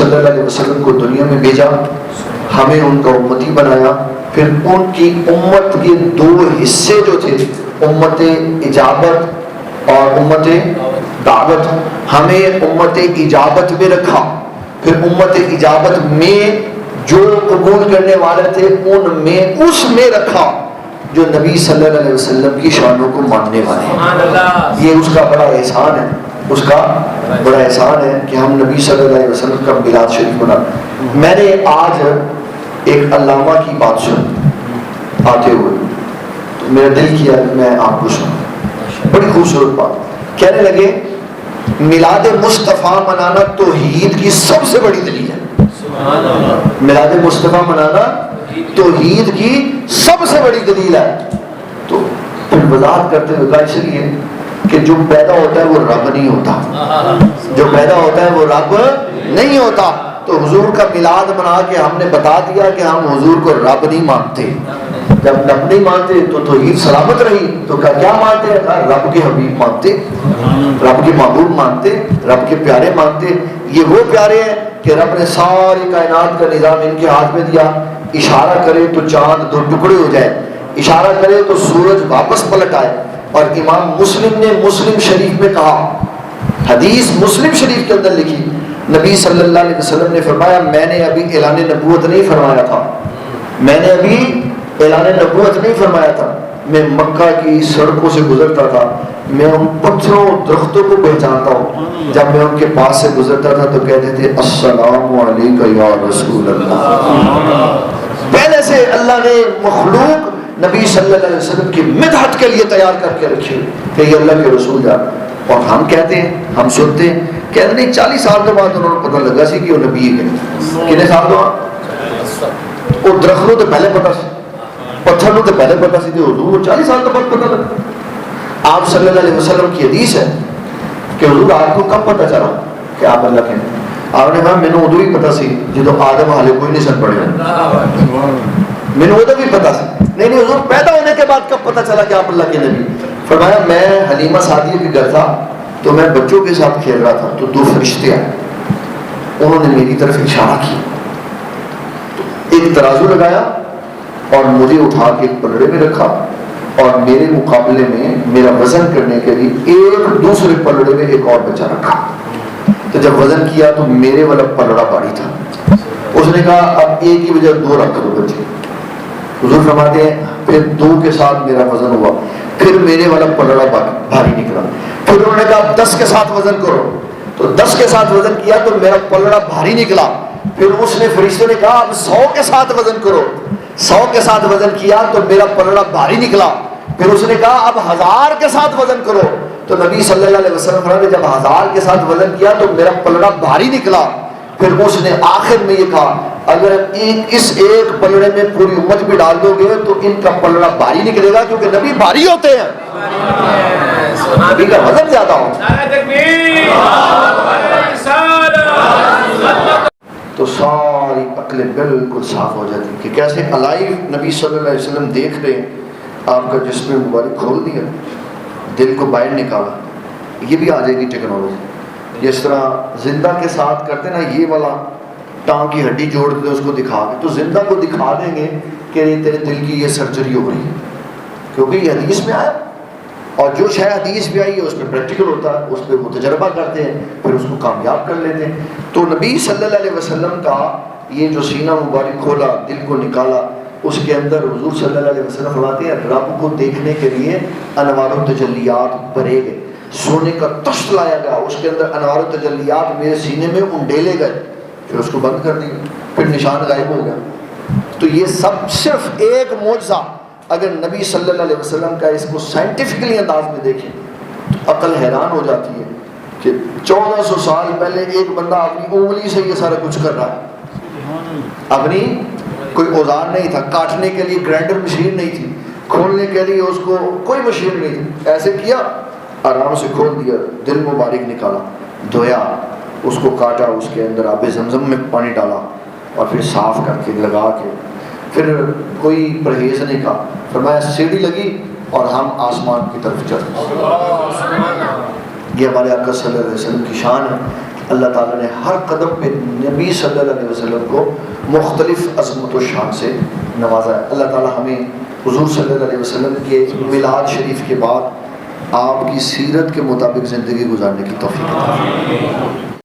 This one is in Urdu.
صلی اللہ علیہ وسلم کو دنیا میں بھیجا، ہمیں ان کا امتی بنایا، پھر ان کی امت کے دو حصے جو تھے، امت اجابت اور امت دعوت، ہمیں امت اجابت میں رکھا، پھر امت اجابت میں جو قبول کرنے والے تھے ان میں اس میں رکھا جو نبی صلی اللہ علیہ وسلم کی شانوں کو ماننے والے ہیں۔ یہ اس کا بڑا احسان ہے، اس کا بڑا احسان ہے کہ ہم نبی صلی اللہ علیہ وسلم کا میلاد شریف منا۔ میں نے آج ایک علامہ کی بات سنی آتے ہوئے، تو میرا دل کیا کہ میں آپ کو سنوں، بڑی خوبصورت بات۔ کہنے لگے میلاد مصطفیٰ منانا توحید کی سب سے بڑی دلیل ہے۔ میلاد مصطفیٰ منانا توحید کی سب سے بڑی دلیل ہے۔ تو پھر وضاحت کرتے ہوئے کہا اس لیے کہ جو پیدا ہوتا ہے وہ رب نہیں ہوتا، جو پیدا ہوتا ہے وہ رب نہیں ہوتا۔ تو حضور کا میلاد منا کے ہم نے بتا دیا کہ ہم حضور کو رب نہیں مانتے۔ جب رب نہیں مانتے تو توحید سلامت رہی، تو کیا مانتے ہیں؟ رب کے حبیب مانتے، رب کے محبوب مانتے، رب کے پیارے مانتے۔ یہ وہ پیارے ہیں کہ رب نے ساری کائنات کا نظام ان کے ہاتھ میں دیا، اشارہ کرے تو چاند دو ٹکڑے ہو جائے، اشارہ کرے تو سورج واپس پلٹ آئے۔ اور امام مسلم نے مسلم شریف میں کہا، حدیث مسلم شریف کے اندر لکھی، نبی صلی اللہ علیہ وسلم نے فرمایا میں نے ابھی اعلان نبوت نہیں فرمایا تھا، میں نے ابھی اعلان نبوت نہیں فرمایا تھا، میں مکہ کی سڑکوں سے گزرتا تھا، میں ان پتھروں درختوں کو پہچانتا ہوں، جب میں ان کے پاس سے گزرتا تھا تو کہتے تھے السلام علیکہ یا رسول اللہ۔ پہلے سے اللہ نے مخلوق نبی صلی اللہ علیہ وسلم کی مدحت کے لیے تیار کر کے رکھی کہ یہ اللہ کے رسول جا۔ اور ہم کہتے ہیں، ہم سنتے ہیں، کہتے نہیں 40 سال کے بعد انہوں نے پتہ لگا سی کہ وہ نبی ہے۔ کتنے سال بعد؟ وہ درختوں تو پہلے پتہ سی، پتھروں تو پہلے پتہ سی، حضور 40 سال کے بعد پتہ لگا۔ آپ صلی اللہ علیہ وسلم کی حدیث ہے کہ حضور آپ کو کب پتہ چلا کہ آپ اللہ کے ہیں؟ آپ نے کہا میں نے ادو ہی پتہ سی جدو آدم حالے کوئی نہیں سن پڑے، میں نے ادو بھی پتہ سی۔ نہیں نہیں حضور پیدا ہونے کے بعد کب پتہ چلا کہ آپ اللہ کے نبی؟ فرمایا میں حلیمہ سعدیہ کے گھر تھا تو میں بچوں کے ساتھ کھیل رہا تھا تو دو فرشتے آئے، انہوں نے میری طرف اشارہ کیا، ایک ترازو لگایا اور مجھے اٹھا کے ایک پلڑے میں رکھا اور میرے مقابلے میں میرا وزن کرنے کے لیے ایک دوسرے پلڑے میں ایک اور بچہ رکھا۔ تو جب وزن کیا تو میرے والا پلڑا بھاری تھا، اس نے کہا اب ایک کی بجائے 2 رکھ دو بچے۔ حضور فرماتے ہیں پھر 2 کے ساتھ میرا وزن ہوا، پھر میرے والا پلڑا بھاری نکلا، پھر انہوں نے کہا 10 کے ساتھ وزن کرو، تو 10 کے ساتھ وزن کیا تو میرا پلڑا بھاری نکلا، پھر اس نے فرشتے نے کہا اب 100 کے ساتھ وزن کرو، 100 کے ساتھ وزن کیا تو میرا پلڑا بھاری نکلا، پھر اس نے کہا اب 1000 کے ساتھ وزن کرو، تو نبی صلی اللہ علیہ وسلم نے جب 1000 کے ساتھ وزن کیا تو میرا پلڑا بھاری نکلا، پھر اس نے آخر میں یہ کہا اگر اس ایک پلڑے میں پوری امت بھی ڈال دو گے تو ان کا پلڑا بھاری نکلے گا، کیونکہ نبی بھاری ہوتے ہیں، نبی کا وزن زیادہ ہو۔ تو ساری عقلیں بالکل صاف ہو جاتی کہ کیسے الائیو نبی صلی اللہ علیہ وسلم دیکھ رہے ہیں، آپ کا جسم مبارک کھول دیا، دل کو باہر نکالا۔ یہ بھی آ جائے گی ٹیکنالوجی، جس طرح زندہ کے ساتھ کرتے نا، یہ والا ٹانگ کی ہڈی جوڑ کے اس کو دکھا کے، تو زندہ کو دکھا دیں گے کہ تیرے دل کی یہ سرجری ہو رہی ہے، کیونکہ یہ حدیث میں آیا، اور جو شے حدیث بھی آئی ہے اس پہ پریکٹیکل ہوتا ہے، اس پہ وہ تجربہ کرتے ہیں، پھر اس کو کامیاب کر لیتے ہیں۔ تو نبی صلی اللہ علیہ وسلم کا یہ جو سینہ مبارک کھولا، دل کو نکالا، اس کے اندر حضور صلی اللہ علیہ وسلم فرماتے ہیں رب کو دیکھنے کے لیے انوار و تجلیات بھرے گئے، سونے کا تشت لایا گیا، اس کے اندر انوار و تجلیات میرے سینے میں انڈیلے گئے، پھر اس کو بند کر دیا، پھر نشان غائب ہو گیا۔ تو یہ سب صرف ایک معجزہ، اگر نبی صلی اللہ علیہ وسلم کا اس کو سائنٹیفکلی انداز میں دیکھیں تو عقل حیران ہو جاتی ہے کہ 1400 سال پہلے ایک بندہ اپنی انگلی سے یہ سارا کچھ کر رہا ہے، اپنی کوئی اوزار نہیں تھا، کاٹنے کے لیے گرائنڈر مشین نہیں تھی، کھولنے کے لیے اس کو کوئی مشین نہیں تھی، ایسے کیا آرام سے کھول دیا، دل مبارک نکالا، دھویا، اس کو کاٹا، اس کے اندر آب زمزم میں پانی ڈالا اور پھر صاف کر کے لگا کے، پھر کوئی پرہیز نہیں کہا، فرمایا سیڑھی لگی اور ہم آسمان کی طرف چل۔ یہ ہمارے آقا صلی اللہ علیہ وسلم کی شان ہے، اللہ تعالیٰ نے ہر قدم پہ نبی صلی اللہ علیہ وسلم کو مختلف عظمت و شان سے نوازا ہے۔ اللہ تعالیٰ ہمیں حضور صلی اللہ علیہ وسلم کے میلاد شریف کے بعد آپ کی سیرت کے مطابق زندگی گزارنے کی توفیق عطا فرمائے۔